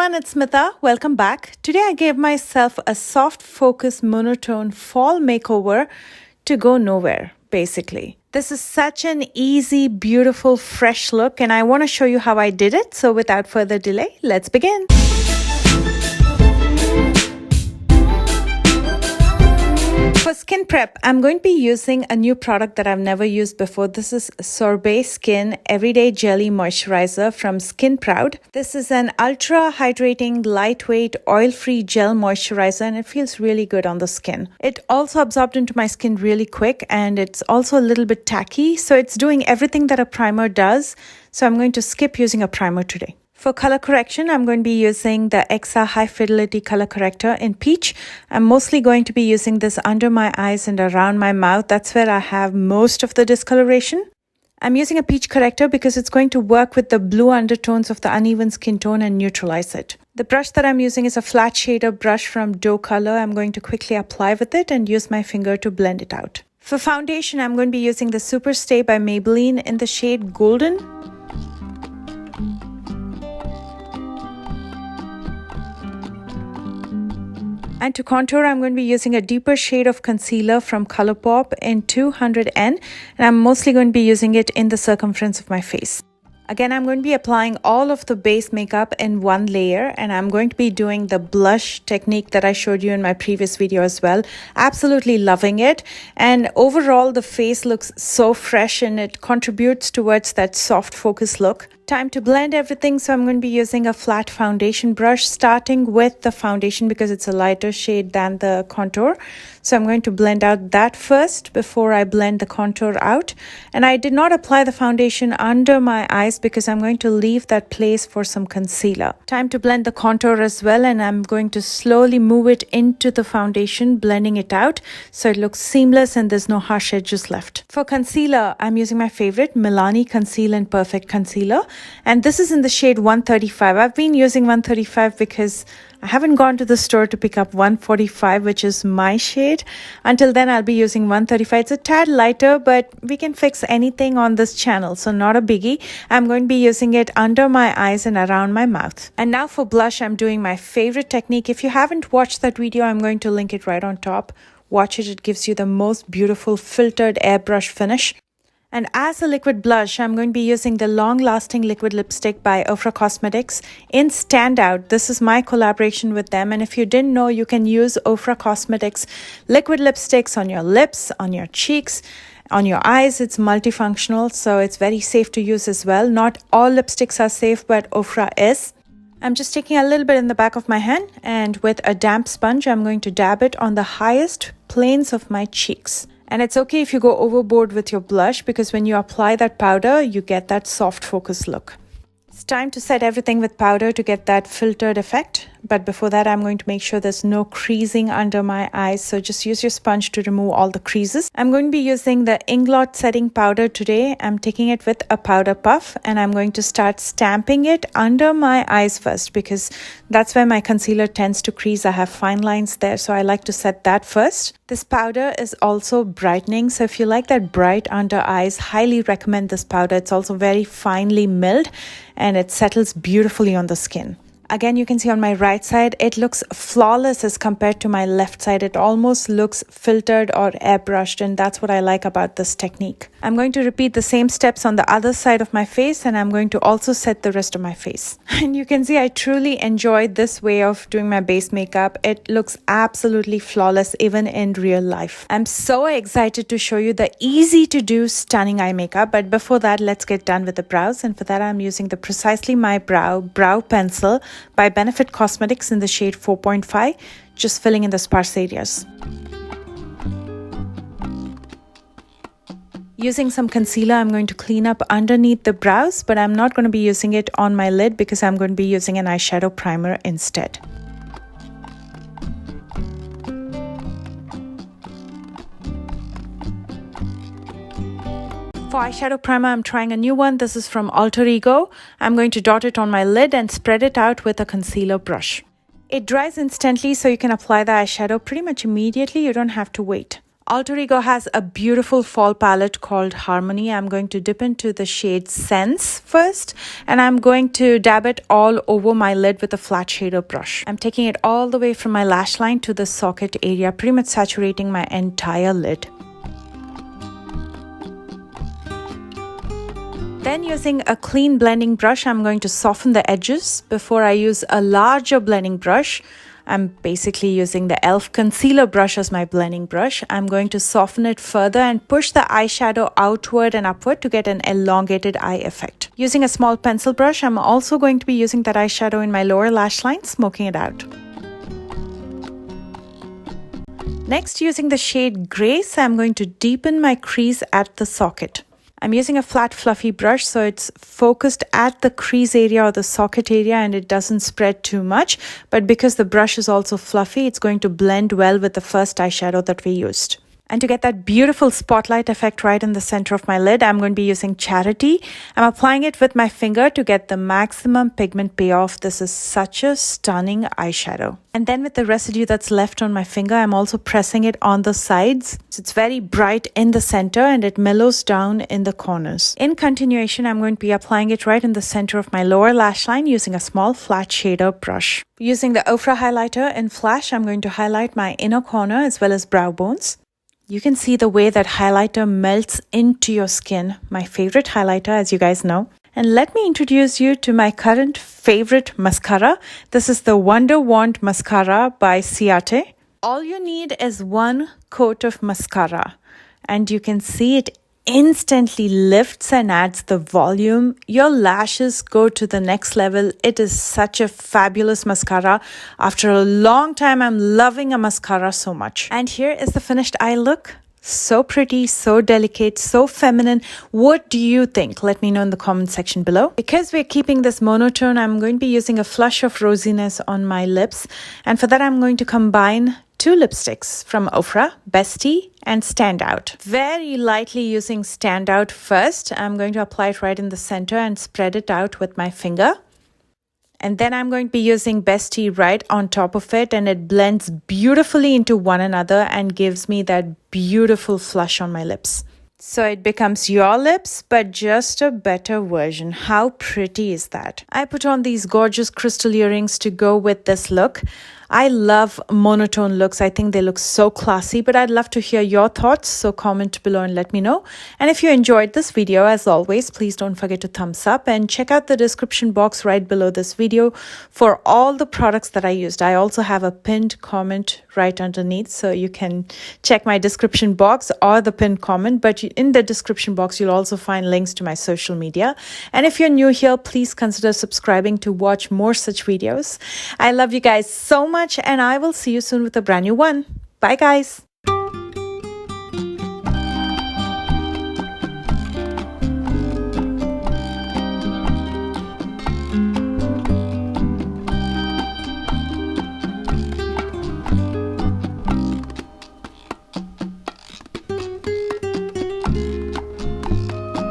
everyone, it's Smitha. Welcome back. Today I gave myself a soft focus monotone fall makeover to go nowhere, basically. This is such an easy, beautiful, fresh look and I want to show you how I did it. So without further delay, let's begin. For skin prep, I'm going to be using a new product that I've never used before. This is Sorbet Skin Everyday Jelly Moisturizer from Skin Proud. This is an ultra hydrating, lightweight, oil-free gel moisturizer and it feels really good on the skin. It also absorbed into my skin really quick and it's also a little bit tacky. So it's doing everything that a primer does. So I'm going to skip using a primer today. For color correction, I'm going to be using the EXA High Fidelity Color Corrector in Peach. I'm mostly going to be using this under my eyes and around my mouth. That's where I have most of the discoloration. I'm using a peach corrector because it's going to work with the blue undertones of the uneven skin tone and neutralize it. The brush that I'm using is a flat shader brush from Doe Color. I'm going to quickly apply with it and use my finger to blend it out. For foundation, I'm going to be using the Superstay by Maybelline in the shade Golden. And to contour, I'm going to be using a deeper shade of concealer from Colourpop in 200N. And I'm mostly going to be using it in the circumference of my face. Again, I'm going to be applying all of the base makeup in one layer. And I'm going to be doing the blush technique that I showed you in my previous video as well. Absolutely loving it. And overall, the face looks so fresh and it contributes towards that soft focus look. Time to blend everything, so I'm going to be using a flat foundation brush, starting with the foundation because it's a lighter shade than the contour. So I'm going to blend out that first before I blend the contour out. And I did not apply the foundation under my eyes because I'm going to leave that place for some concealer. Time to blend the contour as well, and I'm going to slowly move it into the foundation, blending it out so it looks seamless and there's no harsh edges left. For concealer, I'm using my favorite Milani Conceal and Perfect Concealer. And this is in the shade 135. I've been using 135 because I haven't gone to the store to pick up 145, which is my shade. Until then, I'll be using 135. It's a tad lighter, but we can fix anything on this channel, so not a biggie. I'm going to be using it under my eyes and around my mouth. And now for blush, I'm doing my favorite technique. If you haven't watched that video, I'm going to link it right on top. Watch it. It gives you the most beautiful filtered airbrush finish. And as a liquid blush, I'm going to be using the long-lasting liquid lipstick by OFRA Cosmetics in Standout. This is my collaboration with them. And if you didn't know, you can use OFRA Cosmetics liquid lipsticks on your lips, on your cheeks, on your eyes. It's multifunctional, so it's very safe to use as well. Not all lipsticks are safe, but OFRA is. I'm just taking a little bit in the back of my hand, and with a damp sponge, I'm going to dab it on the highest planes of my cheeks. And it's okay if you go overboard with your blush because when you apply that powder, you get that soft focus look. It's time to set everything with powder to get that filtered effect. But before that, I'm going to make sure there's no creasing under my eyes. So just use your sponge to remove all the creases. I'm going to be using the Inglot setting powder today. I'm taking it with a powder puff and I'm going to start stamping it under my eyes first because that's where my concealer tends to crease. I have fine lines there, so I like to set that first. This powder is also brightening. So if you like that bright under eyes, highly recommend this powder. It's also very finely milled and it settles beautifully on the skin. Again, you can see on my right side, it looks flawless as compared to my left side. It almost looks filtered or airbrushed, and that's what I like about this technique. I'm going to repeat the same steps on the other side of my face, and I'm going to also set the rest of my face. And you can see I truly enjoyed this way of doing my base makeup. It looks absolutely flawless even in real life. I'm so excited to show you the easy to do stunning eye makeup. But before that, let's get done with the brows. And for that, I'm using the Precisely My Brow Pencil by Benefit Cosmetics in the shade 4.5, just filling in the sparse areas. Using some concealer, I'm going to clean up underneath the brows, but I'm not going to be using it on my lid because I'm going to be using an eyeshadow primer instead. For eyeshadow primer, I'm trying a new one. This is from Alter Ego. I'm going to dot it on my lid and spread it out with a concealer brush. It dries instantly, so you can apply the eyeshadow pretty much immediately. You don't have to wait. Alter Ego has a beautiful fall palette called Harmony. I'm going to dip into the shade Sense first, and I'm going to dab it all over my lid with a flat shader brush. I'm taking it all the way from my lash line to the socket area, pretty much saturating my entire lid. Then using a clean blending brush, I'm going to soften the edges before I use a larger blending brush. I'm basically using the e.l.f. concealer brush as my blending brush. I'm going to soften it further and push the eyeshadow outward and upward to get an elongated eye effect. Using a small pencil brush, I'm also going to be using that eyeshadow in my lower lash line, smoking it out. Next, using the shade Grace, I'm going to deepen my crease at the socket. I'm using a flat fluffy brush so it's focused at the crease area or the socket area and it doesn't spread too much. But because the brush is also fluffy, it's going to blend well with the first eyeshadow that we used. And to get that beautiful spotlight effect right in the center of my lid, I'm going to be using Charity. I'm applying it with my finger to get the maximum pigment payoff. This is such a stunning eyeshadow. And then with the residue that's left on my finger, I'm also pressing it on the sides. So it's very bright in the center and it mellows down in the corners. In continuation, I'm going to be applying it right in the center of my lower lash line using a small flat shader brush. Using the OFRA highlighter in Flash, I'm going to highlight my inner corner as well as brow bones. You can see the way that highlighter melts into your skin. My favorite highlighter, as you guys know. And let me introduce you to my current favorite mascara. This is the Wonder Wand Mascara by Ciate. All you need is one coat of mascara. And you can see it instantly lifts and adds the volume. Your lashes go to the next level. It is such a fabulous mascara. After a long time, I'm loving a mascara so much. And here is the finished eye look. So pretty, so delicate, so feminine. What do you think? Let me know in the comment section below. Because we're keeping this monotone, I'm going to be using a flush of rosiness on my lips. And for that, I'm going to combine 2 lipsticks from OFRA, Bestie and Standout. Very lightly using Standout first. I'm going to apply it right in the center and spread it out with my finger. And then I'm going to be using Bestie right on top of it, and it blends beautifully into one another and gives me that beautiful flush on my lips. So it becomes your lips, but just a better version. How pretty is that? I put on these gorgeous crystal earrings to go with this look. I love monotone looks. I think they look so classy, but I'd love to hear your thoughts. So comment below and let me know. And if you enjoyed this video, as always, please don't forget to thumbs up and check out the description box right below this video for all the products that I used. I also have a pinned comment right underneath, so you can check my description box or the pinned comment. But in the description box, you'll also find links to my social media. And if you're new here, please consider subscribing to watch more such videos. I love you guys so much, and I will see you soon with a brand new one. Bye guys.